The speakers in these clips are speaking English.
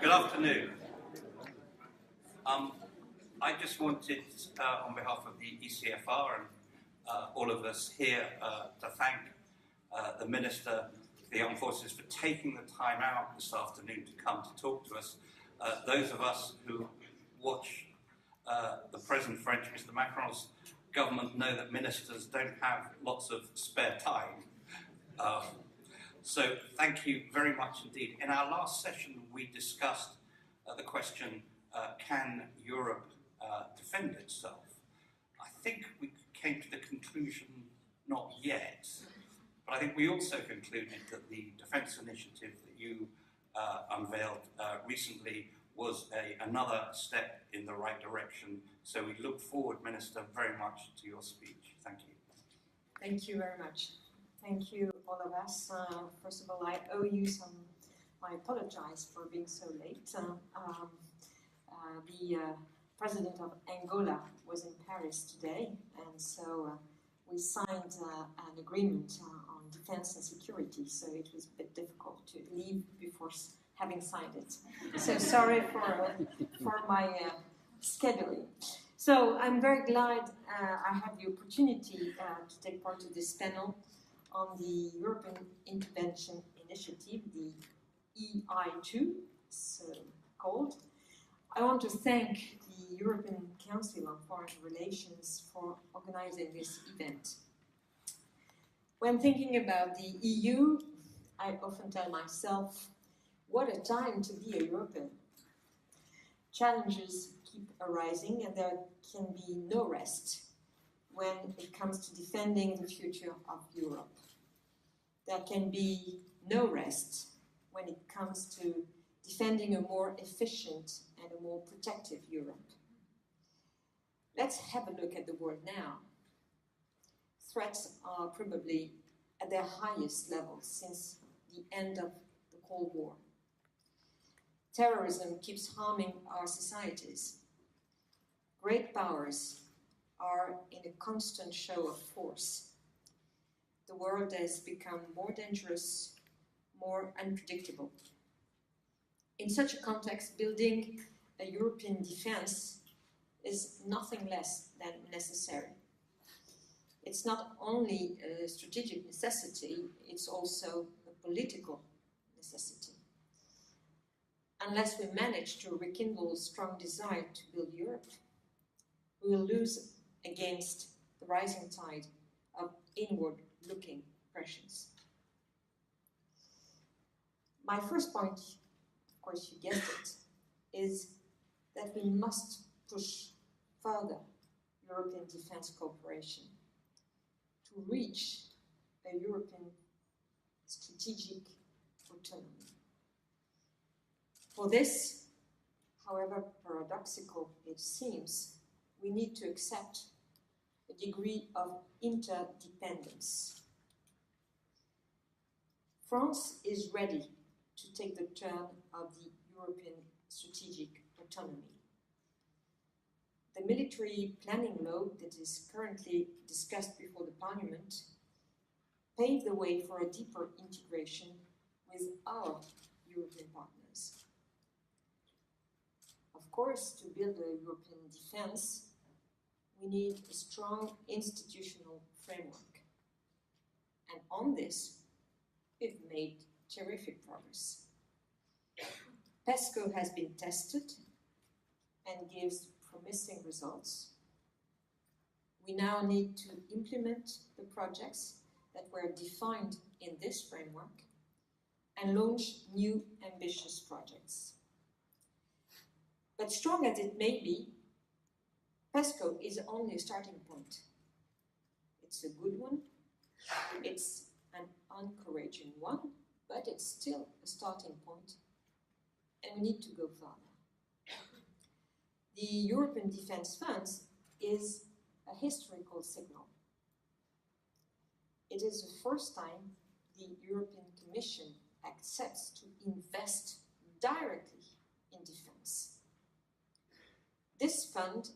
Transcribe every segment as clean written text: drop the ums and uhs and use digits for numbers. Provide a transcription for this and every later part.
Good afternoon. I just wanted, on behalf of the ECFR and all of us here, to thank the Minister of the Armed Forces for taking the time out this afternoon to come to talk to us. Those of us who watch the present French, Mr. Macron's government, know that ministers don't have lots of spare time. So thank you very much indeed. In our last session, we discussed the question, can Europe defend itself? I think we came to the conclusion, not yet, but I think we also concluded that the defence initiative that you unveiled recently was another step in the right direction. So we look forward, Minister, very much to your speech. Thank you. Thank you very much. Thank you, all of us. First of all, I owe you some. I apologize for being so late. The president of Angola was in Paris today, and so we signed an agreement on defense and security, so it was a bit difficult to leave before having signed it. So sorry for my scheduling. So I'm very glad I have the opportunity to take part in this panel on the European Intervention Initiative, the EI2, so called. I want to thank the European Council on Foreign Relations for organizing this event. When thinking about the EU, I often tell myself, what a time to be a European. Challenges keep arising and there can be no rest when it comes to defending the future of Europe. There can be no rest when it comes to defending a more efficient and a more protective Europe. Let's have a look at the world now. Threats are probably at their highest level since the end of the Cold War. Terrorism keeps harming our societies. Great powers are in a constant show of force. The world has become more dangerous, more unpredictable. In such a context, building a European defense is nothing less than necessary. It's not only a strategic necessity, it's also a political necessity. Unless we manage to rekindle a strong desire to build Europe, we will lose against the rising tide of inward-looking pressures. My first point, of course you guessed it, is that we must push further European defense cooperation to reach a European strategic autonomy. For this, however paradoxical it seems, we need to accept a degree of interdependence. France is ready to take the turn of the European strategic autonomy. The military planning law that is currently discussed before the Parliament paved the way for a deeper integration with our European partners. Of course, to build a European defense, we need a strong institutional framework. And on this, we've made terrific progress. PESCO has been tested and gives promising results. We now need to implement the projects that were defined in this framework and launch new ambitious projects. But strong as it may be, PESCO is only a starting point. It's a good one, it's an encouraging one, but it's still a starting point, and we need to go further. The European Defence Fund is a historical signal. It is the first time the European Commission accepts to invest directly in defence. This fund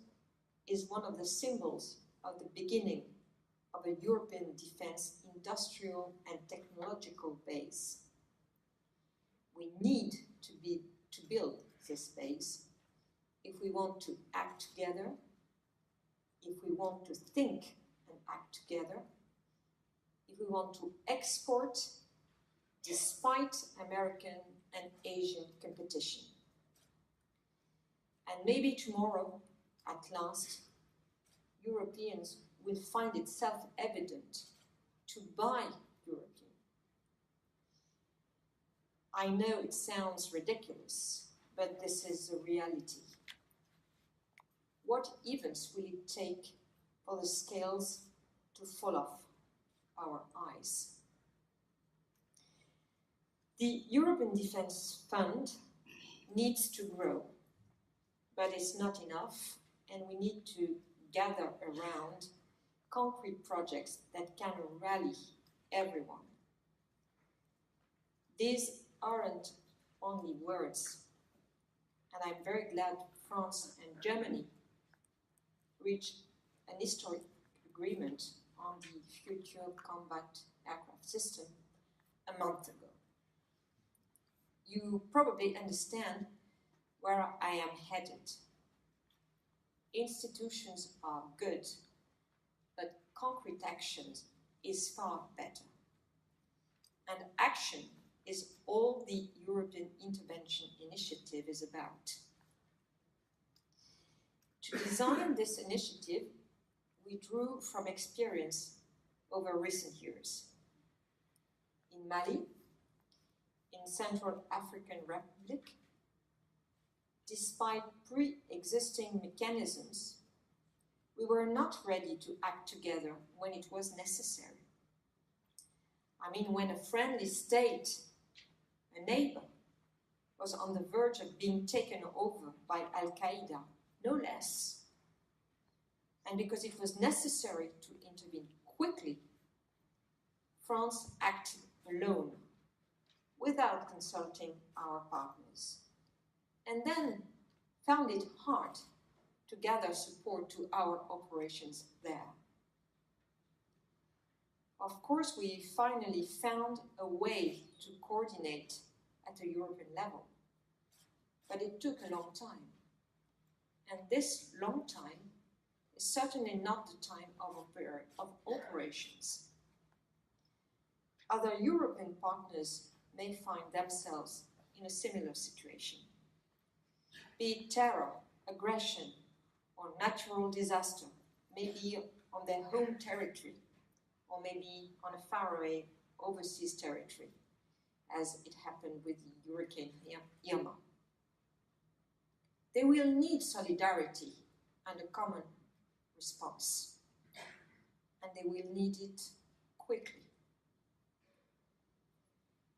is one of the symbols of the beginning of a European defence industrial and technological base. We need to build days, if we want to act together, if we want to think and act together, if we want to export despite American and Asian competition. And maybe tomorrow, at last, Europeans will find it self-evident to buy European. I know it sounds ridiculous, but this is the reality. What events will it take for the scales to fall off our eyes? The European Defence Fund needs to grow, but it's not enough, and we need to gather around concrete projects that can rally everyone. These aren't only words, and I'm very glad France and Germany reached an historic agreement on the future combat aircraft system a month ago. You probably understand where I am headed. Institutions are good, but concrete action is far better. And action is all the European Intervention Initiative is about. To design this initiative, we drew from experience over recent years. In Mali, in Central African Republic, despite pre-existing mechanisms, we were not ready to act together when it was necessary. I mean, when a friendly state, a neighbor, was on the verge of being taken over by Al-Qaeda, no less. And because it was necessary to intervene quickly, France acted alone, without consulting our partners, and then found it hard to gather support to our operations there. Of course, we finally found a way to coordinate at a European level, but it took a long time. And this long time is certainly not the time of operations. Other European partners may find themselves in a similar situation. Be it terror, aggression, or natural disaster, maybe on their home territory, or maybe on a faraway overseas territory, as it happened with the Hurricane Irma. They will need solidarity and a common response, and they will need it quickly.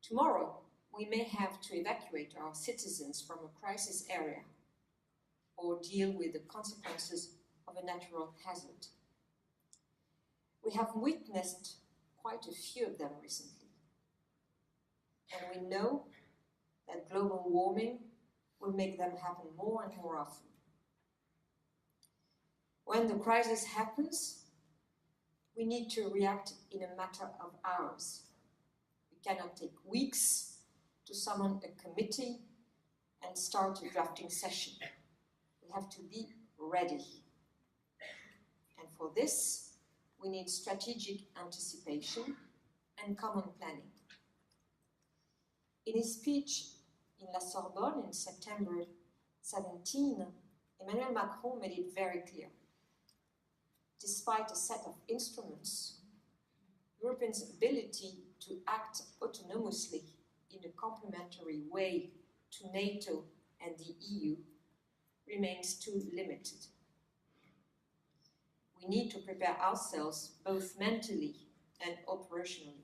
Tomorrow, we may have to evacuate our citizens from a crisis area or deal with the consequences of a natural hazard. We have witnessed quite a few of them recently, and we know that global warming will make them happen more and more often. When the crisis happens, we need to react in a matter of hours. We cannot take weeks to summon a committee and start a drafting session. We have to be ready. And for this, we need strategic anticipation and common planning. In his speech in La Sorbonne in September 17, Emmanuel Macron made it very clear. Despite a set of instruments, Europeans' ability to act autonomously in a complementary way to NATO and the EU remains too limited. We need to prepare ourselves both mentally and operationally.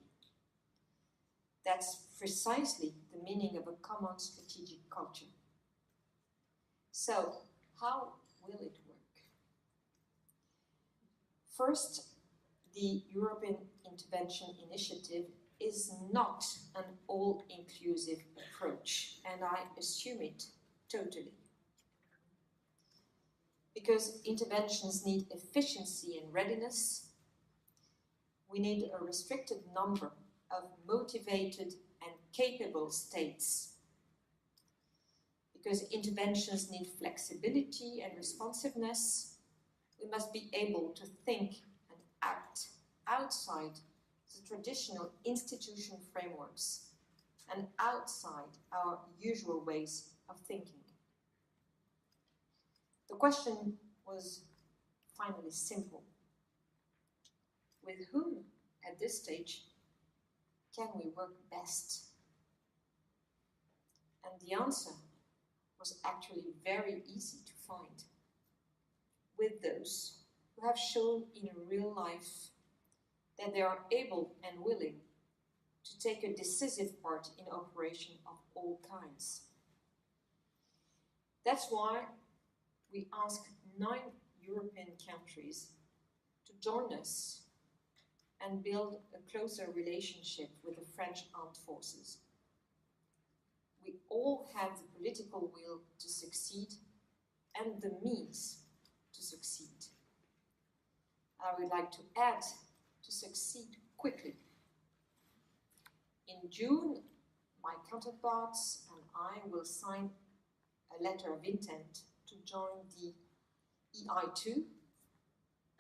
That's precisely the meaning of a common strategic culture. So, how will it work? First, the European Intervention Initiative is not an all-inclusive approach, and I assume it totally. Because interventions need efficiency and readiness, we need a restricted number of motivated and capable states. because interventions need flexibility and responsiveness. We must be able to think and act outside the traditional institutional frameworks and outside our usual ways of thinking. The question was finally simple. With whom, at this stage, can we work best? And the answer was actually very easy to find. With those who have shown in real life that they are able and willing to take a decisive part in operation of all kinds. That's why we asked 9 European countries to join us and build a closer relationship with the French armed forces. We all have the political will to succeed and the means to succeed. I would like to add, to succeed quickly. In June, my counterparts and I will sign a letter of intent to join the EI2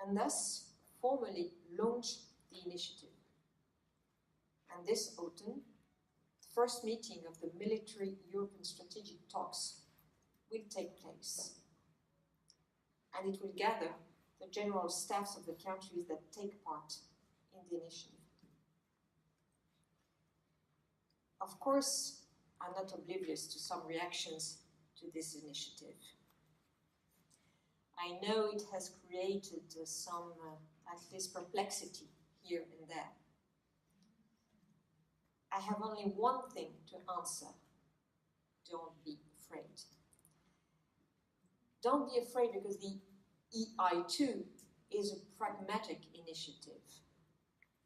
and thus formally launch the initiative. And this autumn, the first meeting of the military European strategic talks will take place. And it will gather the general staffs of the countries that take part in the initiative. Of course, I'm not oblivious to some reactions to this initiative. I know it has created some, at least perplexity here and there. I have only one thing to answer. Don't be afraid. Don't be afraid because the EI2 is a pragmatic initiative,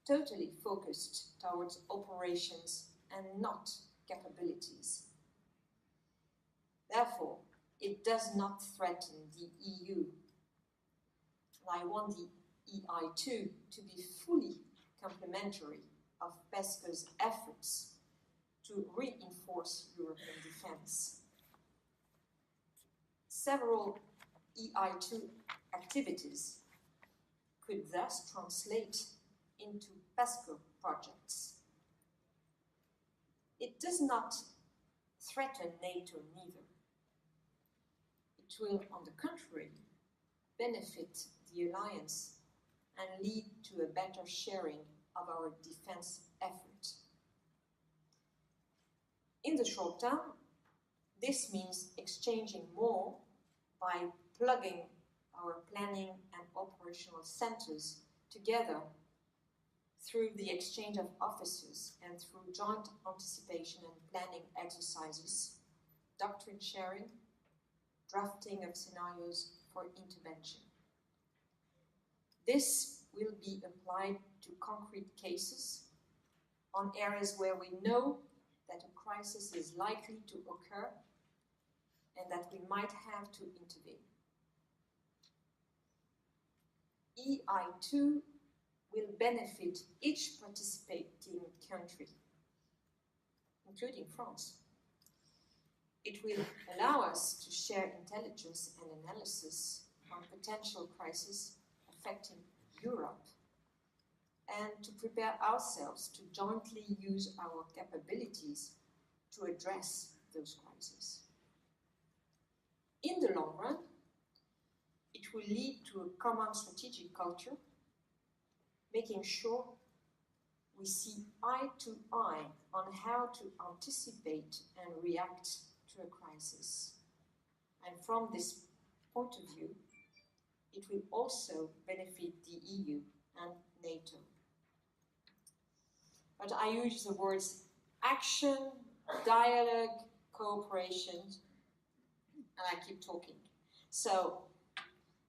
totally focused towards operations and not capabilities. Therefore, it does not threaten the EU. And I want the EI2 to be fully complementary of PESCO's efforts to reinforce European defense. Several EI2 activities could thus translate into PESCO projects. It does not threaten NATO neither. It will, on the contrary, benefit the alliance and lead to a better sharing of our defense effort. In the short term, this means exchanging more by plugging our planning and operational centers together through the exchange of officers and through joint anticipation and planning exercises, doctrine sharing, drafting of scenarios for intervention. This will be applied to concrete cases on areas where we know that a crisis is likely to occur and that we might have to intervene. EI2 will benefit each participating country, including France. It will allow us to share intelligence and analysis on potential crises affecting Europe and to prepare ourselves to jointly use our capabilities to address those crises. In the long run, it will lead to a common strategic culture, making sure we see eye to eye on how to anticipate and react to a crisis. And from this point of view, it will also benefit the EU and NATO. But I use the words action, dialogue, cooperation, and I keep talking. So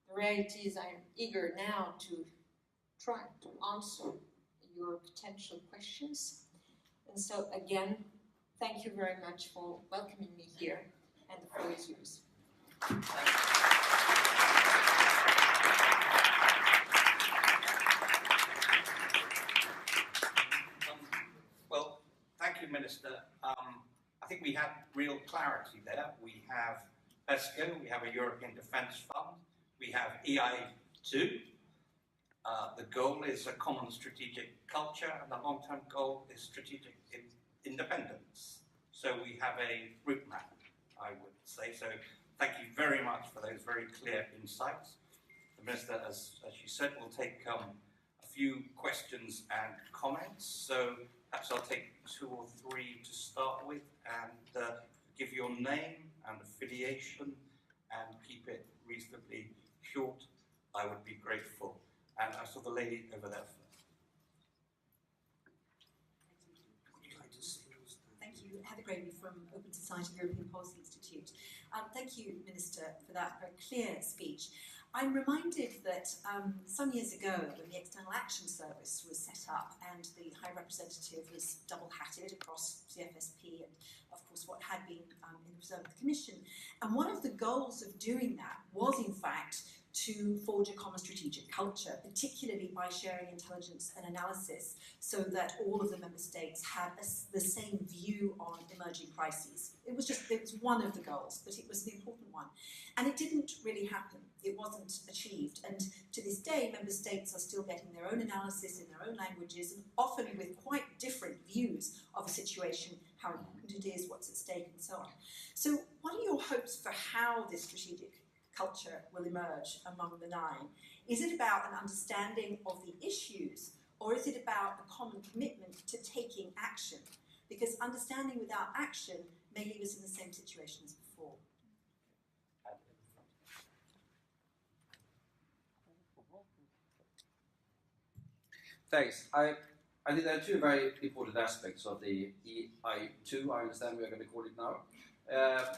the reality is I'm eager now to try to answer your potential questions. And so again, thank you very much for welcoming me here, and the floor is yours. Well, thank you, Minister. I think we have real clarity there. We have PESCO, we have a European Defence Fund, we have EI2. The goal is a common strategic culture, and the long-term goal is strategic independence. So we have a route map, I would say. So thank you very much for those very clear insights. The Minister, as she said, will take a few questions and comments. So perhaps I'll take 2 or 3 to start with, and give your name and affiliation, and keep it reasonably short. I would be grateful. And I saw the lady over there first. Would you like to say those? Thank you. Heather Gravy from Open Society European Policy Institute. Thank you, Minister, for that very clear speech. I'm reminded that some years ago, when the External Action Service was set up and the High Representative was double-hatted across CFSP and, of course, what had been in the reserve of the Commission, and one of the goals of doing that was, in fact, to forge a common strategic culture, particularly by sharing intelligence and analysis so that all of the member states had the same view on emerging crises. It was one of the goals, but it was an important one. And it didn't really happen. It wasn't achieved. And to this day, member states are still getting their own analysis in their own languages, and often with quite different views of a situation, how important it is, what's at stake, and so on. So what are your hopes for how this strategic culture will emerge among the 9? Is it about an understanding of the issues, or is it about a common commitment to taking action? Because understanding without action may leave us in the same situation as before. Thanks. I think there are 2 very important aspects of the EI2, I understand we are going to call it now.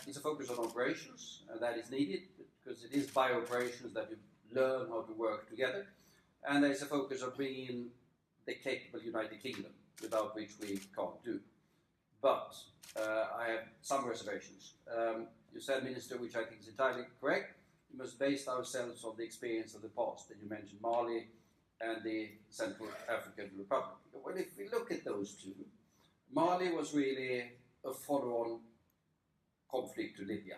It's a focus on operations, and that is needed, because it is by operations that you learn how to work together. And there's a focus on bringing in the capable United Kingdom, without which we can't do. But I have some reservations. You said, Minister, which I think is entirely correct, we must base ourselves on the experience of the past. And you mentioned Mali and the Central African Republic. Well, if we look at those 2, Mali was really a follow-on conflict to Libya.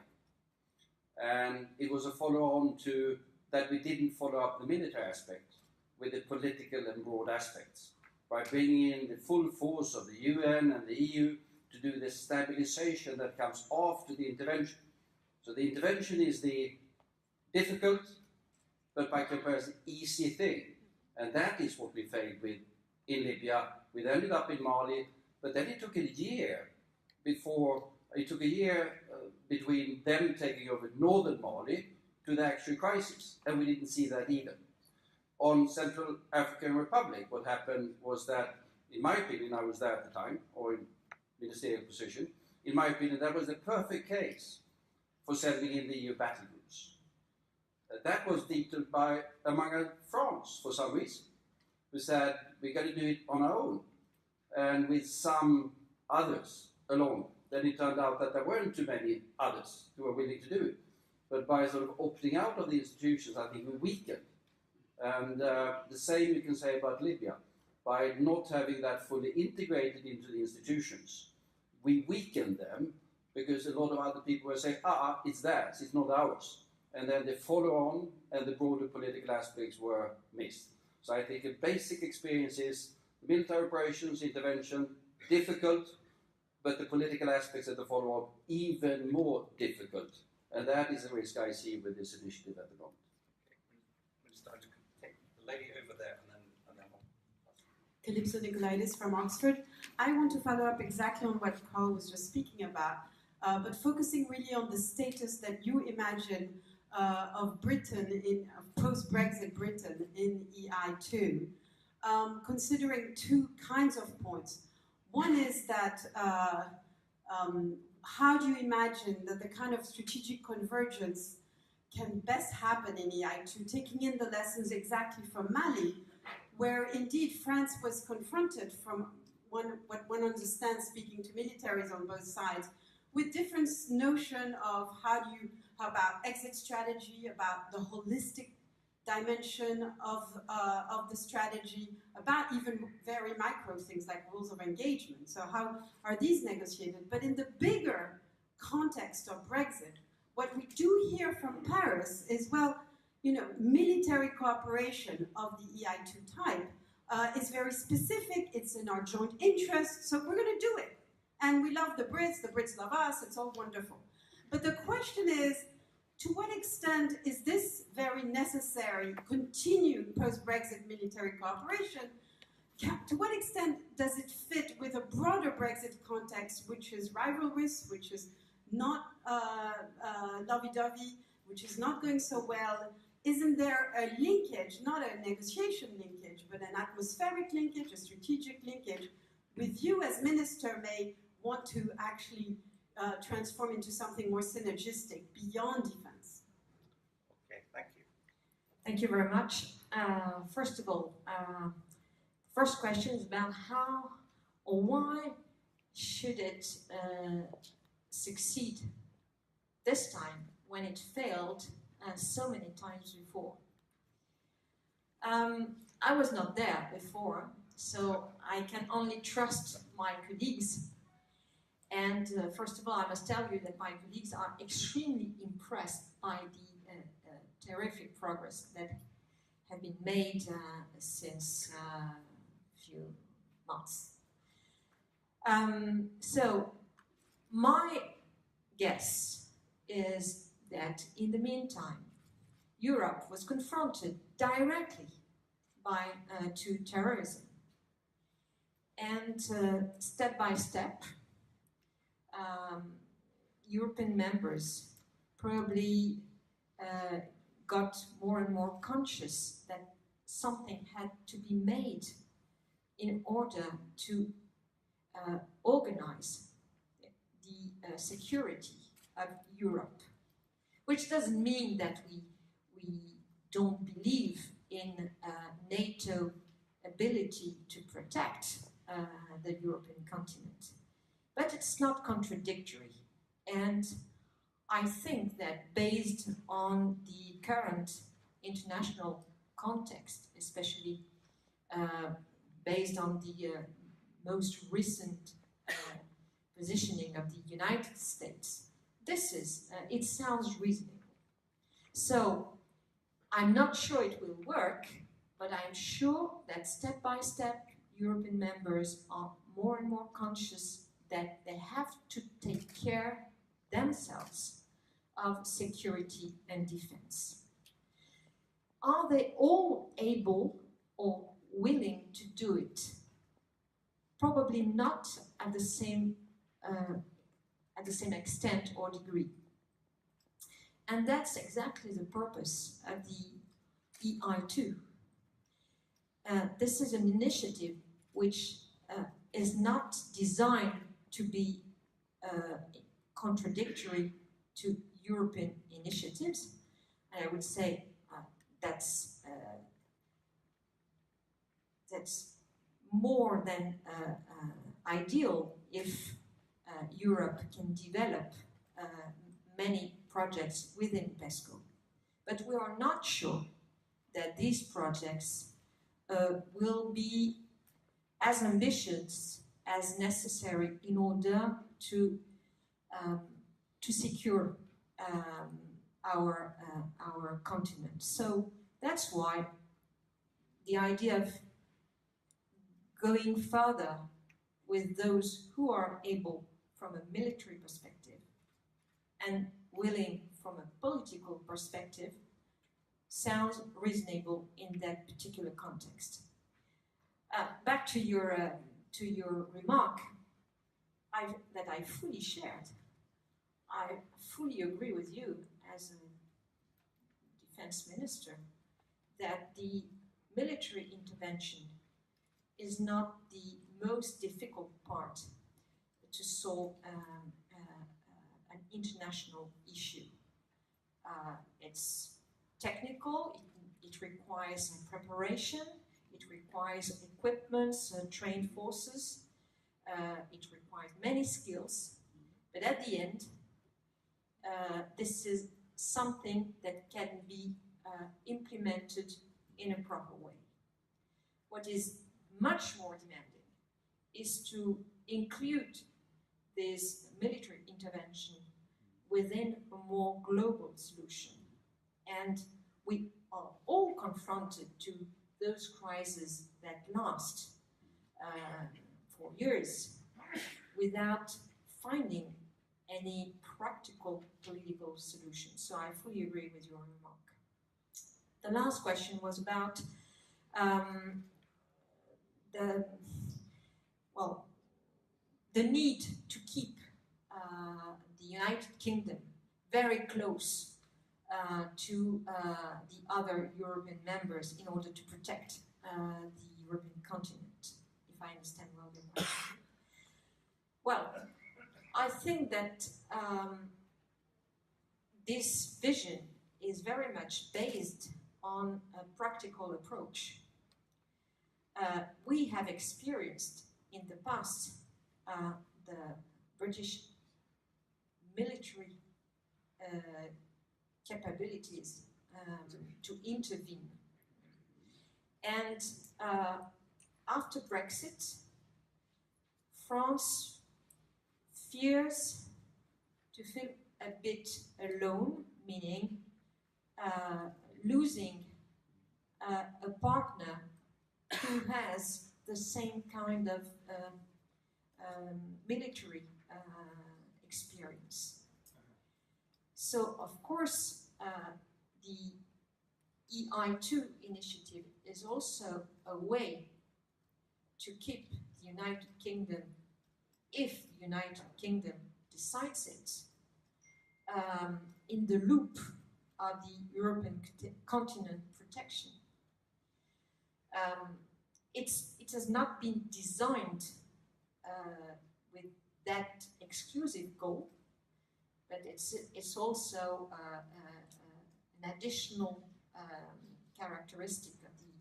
And it was a follow-on to that we didn't follow up the military aspect with the political and broad aspects by bringing in the full force of the UN and the EU to do the stabilization that comes after the intervention. So the intervention is the difficult, but by comparison easy thing. And that is what we failed with in Libya. We ended up in Mali, but then it took a year between them taking over northern Mali to the actual crisis, and we didn't see that either. On Central African Republic, what happened was that, in my opinion, I was there at the time, or in ministerial position, in my opinion, that was the perfect case for sending in the EU battle groups. That was dictated by, among us, France, for some reason, who said, we're going to do it on our own, and with some others along. Then it turned out that there weren't too many others who were willing to do it. But by sort of opting out of the institutions, I think we weakened. And the same you can say about Libya. By not having that fully integrated into the institutions, we weakened them, because a lot of other people were saying, it's theirs, it's not ours. And then the follow-on and the broader political aspects were missed. So I think a basic experience is military operations, intervention, difficult, but the political aspects of the follow-up even more difficult. And that is a risk I see with this initiative at the moment. We'll start to take the lady over there, and then Calypso Nicolaidis from Oxford. I want to follow up exactly on what Carl was just speaking about, but focusing really on the status that you imagine of Britain, of post-Brexit Britain in EI2, considering 2 kinds of points. One is that how do you imagine that the kind of strategic convergence can best happen in EI2, taking in the lessons exactly from Mali, where indeed France was confronted from what one understands, speaking to militaries on both sides, with different notion of about exit strategy, about the holistic dimension of the strategy, about even very micro things like rules of engagement. So how are these negotiated? But in the bigger context of Brexit, what we do hear from Paris is, well, you know, military cooperation of the EI2 type is very specific, it's in our joint interest, so we're going to do it. And we love the Brits love us, it's all wonderful. But the question is, to what extent is this very necessary continued post-Brexit military cooperation? To what extent does it fit with a broader Brexit context, which is rivalrous, which is not lovey-dovey, which is not going so well? Isn't there a linkage, not a negotiation linkage, but an atmospheric linkage, a strategic linkage, with you as minister may want to actually transform into something more synergistic beyond defense? Okay, thank you. Thank you very much. First of all, first question is about how or why should it succeed this time when it failed so many times before. I was not there before, so I can only trust my colleagues. And first of all, I must tell you that my colleagues are extremely impressed by the terrific progress that have been made since a few months. So my guess is that in the meantime, Europe was confronted directly to terrorism. And step by step, European members probably got more and more conscious that something had to be made in order to organize the security of Europe, which doesn't mean that we don't believe in NATO ability to protect the European continent. But it's not contradictory. And I think that based on the current international context, especially based on the most recent positioning of the United States, it sounds reasonable. So I'm not sure it will work, but I'm sure that step by step, European members are more and more conscious that they have to take care themselves of security and defense. Are they all able or willing to do it? Probably not at the same extent or degree. And that's exactly the purpose of the EI2. This is an initiative which is not designed to be contradictory to European initiatives. And I would say that's more than ideal if Europe can develop many projects within PESCO. But we are not sure that these projects will be as ambitious as necessary in order to secure our continent. So that's why the idea of going further with those who are able from a military perspective and willing from a political perspective sounds reasonable in that particular context. Back to your remark that I fully shared. I fully agree with you as a defense minister that the military intervention is not the most difficult part to solve an international issue. It's technical, it requires preparation, it requires equipment, trained forces, it requires many skills, but at the end, this is something that can be implemented in a proper way. What is much more demanding is to include this military intervention within a more global solution. And we are all confronted to those crises that last for years without finding any practical political solution. So I fully agree with your remark. The last question was about the need to keep the United Kingdom very close to the other European members in order to protect the European continent, if I understand well your question. Well, I think that this vision is very much based on a practical approach. We have experienced in the past the British military capabilities to intervene. And after Brexit, France fears to feel a bit alone, meaning losing a partner who has the same kind of military experience. So, of course, the EI2 initiative is also a way to keep the United Kingdom, if the United Kingdom decides it, in the loop of the European continent protection. It has not been designed with that exclusive goal, but it's also an additional characteristic of the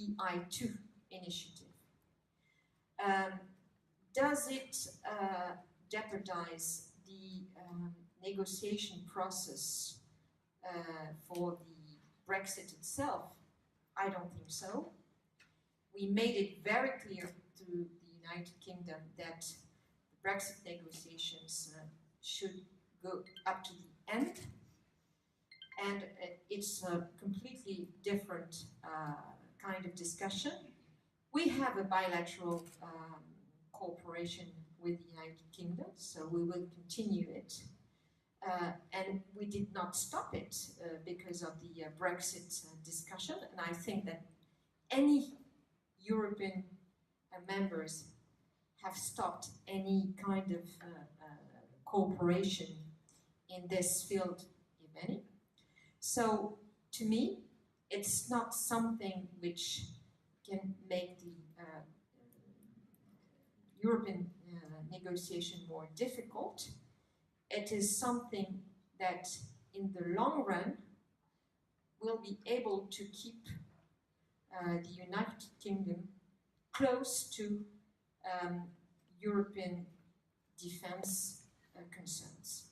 EI2 initiative. Does it jeopardize the negotiation process for the Brexit itself? I don't think so. We made it very clear to the United Kingdom that the Brexit negotiations should go up to the end, and it's a completely different kind of discussion. We have a bilateral cooperation with the United Kingdom, so we will continue it. And we did not stop it because of the Brexit discussion, and I think that any European members have stopped any kind of cooperation in this field, if any. So, to me, it's not something which can make the European negotiation more difficult. It is something that, in the long run, will be able to keep the United Kingdom close to European defense concerns.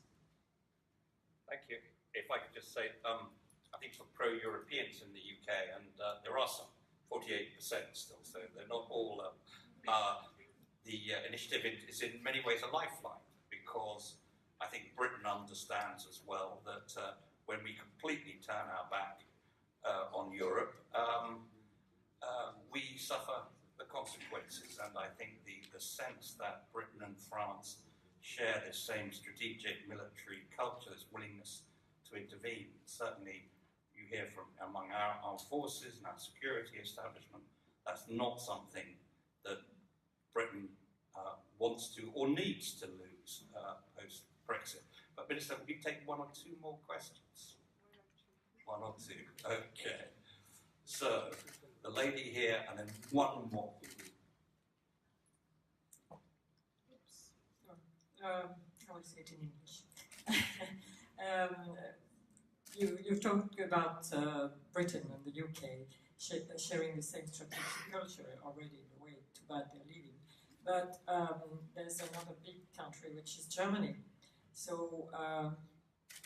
Thank you. If I could just say, I think for pro-Europeans in the UK, and there are some, 48% still, so they're not all, the initiative is in many ways a lifeline, because I think Britain understands as well that when we completely turn our back on Europe, we suffer the consequences. And I think the sense that Britain and France share this same strategic military culture, this willingness to intervene, certainly you hear from among our armed forces and our security establishment, that's not something that Britain wants to or needs to lose post-Brexit. But Minister, will you take one or two more questions? One or two, okay. So, the lady here and then one more. I will say it in English. You've talked about Britain and the UK sharing the same strategic culture already in the way too bad they're leaving. But there's another big country, which is Germany. So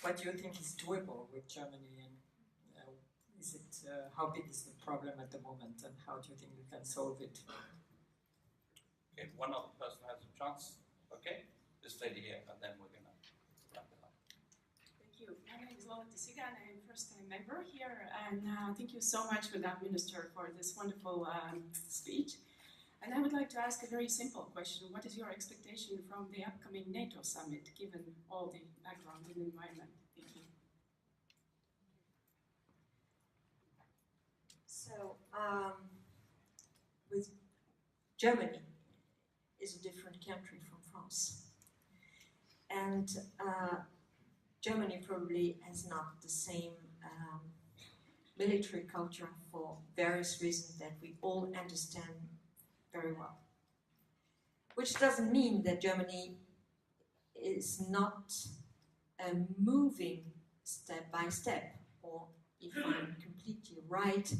what do you think is doable with Germany? And is it, how big is the problem at the moment, and how do you think you can solve it? Okay, one other person has a chance. Okay, this lady here, and then we're going to wrap it up. Florence, and I'm a first-time member here. And thank you so much, Madam Minister, for this wonderful speech. And I would like to ask a very simple question. What is your expectation from the upcoming NATO summit, given all the background and environment? Thank you. So, with Germany is a different country from France. And Germany probably has not the same military culture for various reasons that we all understand very well. Which doesn't mean that Germany is not moving step by step, or if I'm completely right,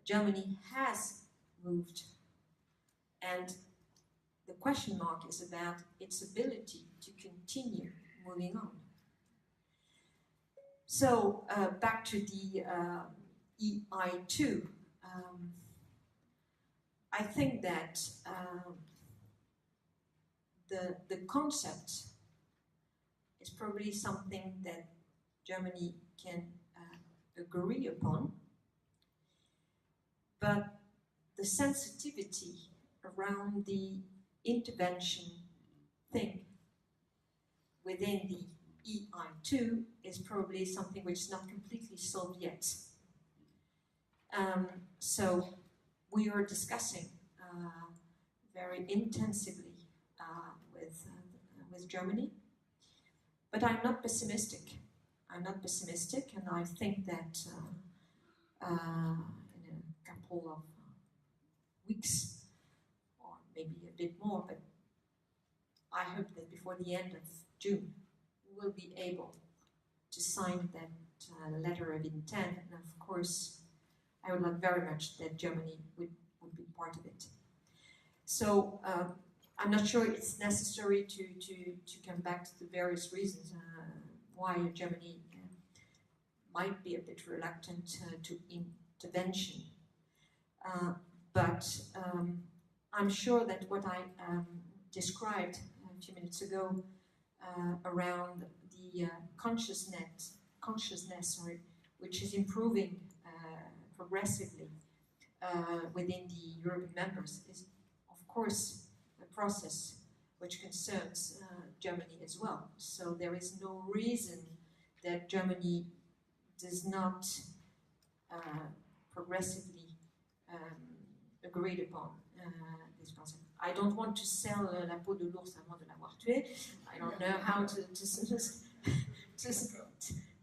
Germany has moved, and the question mark is about its ability to continue moving on. So back to the EI2, I think that the concept is probably something that Germany can agree upon, but the sensitivity around the intervention thing within the EI2 is probably something which is not completely solved yet. So we are discussing very intensively with Germany, but I'm not pessimistic. I'm not pessimistic, and I think that in a couple of weeks, or maybe a bit more, but I hope that before the end of June, we will be able to sign that letter of intent, and of course, I would like very much that Germany would be part of it. So I'm not sure it's necessary to come back to the various reasons why Germany might be a bit reluctant to intervention. But I'm sure that what I described a few minutes ago around the consciousness, which is improving progressively within the European members, is of course a process which concerns Germany as well. So there is no reason that Germany does not progressively agreed upon this concept. I don't want to sell la peau de l'ours avant de l'avoir tué. I don't know how to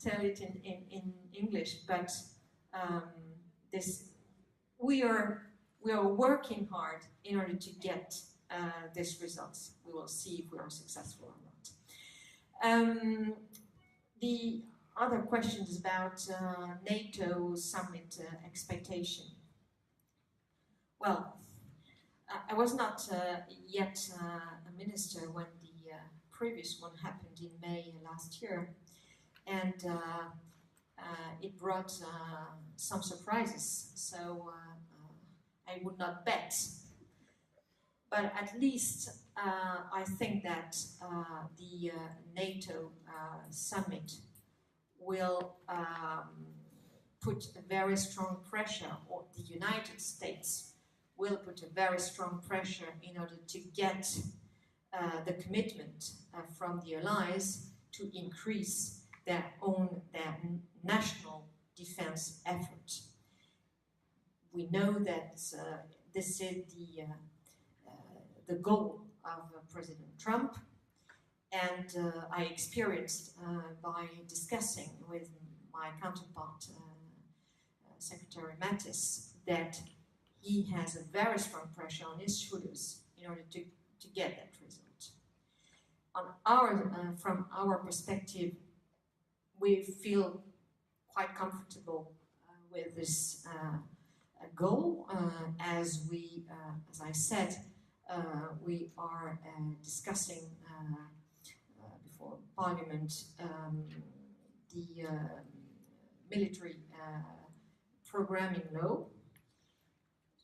tell it in English, but we are working hard in order to get these results. We will see if we are successful or not. The other question is about NATO summit expectation. Well, I was not yet a minister when the previous one happened in May last year, and it brought some surprises, so I would not bet. But at least I think that the NATO summit will put a very strong pressure, or the United States will put a very strong pressure in order to get the commitment from the allies to increase their national defense effort. We know that this is the goal of President Trump, and I experienced by discussing with my counterpart, Secretary Mattis, that he has a very strong pressure on his shoulders in order to get that result. From our perspective, we feel quite comfortable with this goal, as I said, we are discussing before Parliament the military programming law,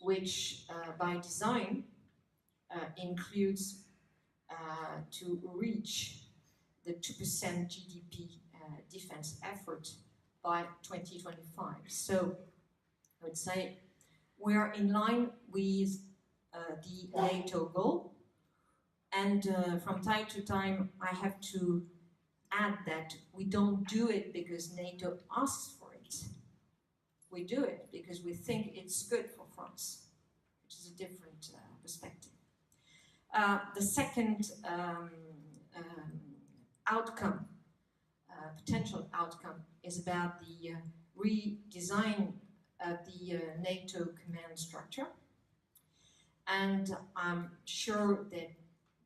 which by design includes to reach the 2% GDP defense effort by 2025. So I would say we are in line with the NATO goal, and from time to time I have to add that we don't do it because NATO asks for it. We do it because we think it's good for France, which is a different perspective. The second outcome, potential outcome, is about the redesign of the NATO command structure. And I'm sure that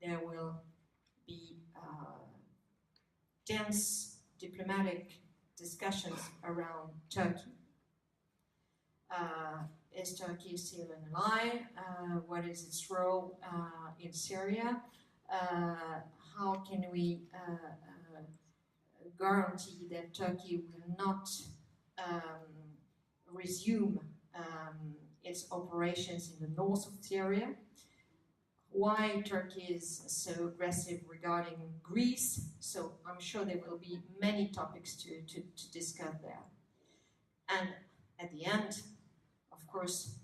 there will be dense diplomatic discussions around Turkey. Is Turkey still an ally? What is its role in Syria? How can we guarantee that Turkey will not resume its operations in the north of Syria? Why Turkey is so aggressive regarding Greece? So I'm sure there will be many topics to discuss there. And at the end, of course,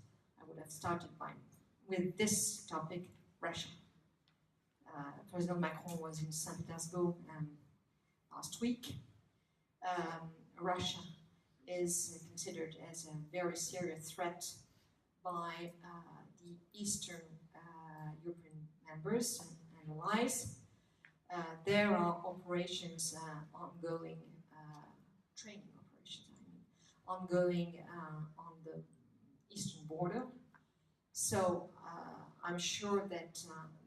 I would have started with this topic, Russia. President Macron was in St. Petersburg last week. Russia is considered as a very serious threat by the Eastern European members and allies. There are operations ongoing, training operations, ongoing on the eastern border. So I'm sure that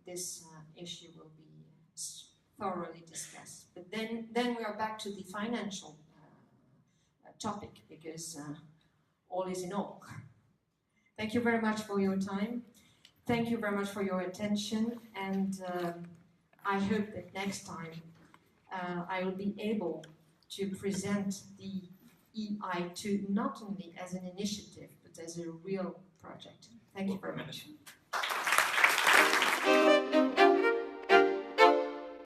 this issue will be thoroughly discussed. But then we are back to the financial topic, because all is in all. Thank you very much for your time. Thank you very much for your attention, and I hope that next time I will be able to present the EI2 not only as an initiative, but as a real project. Thank you very much.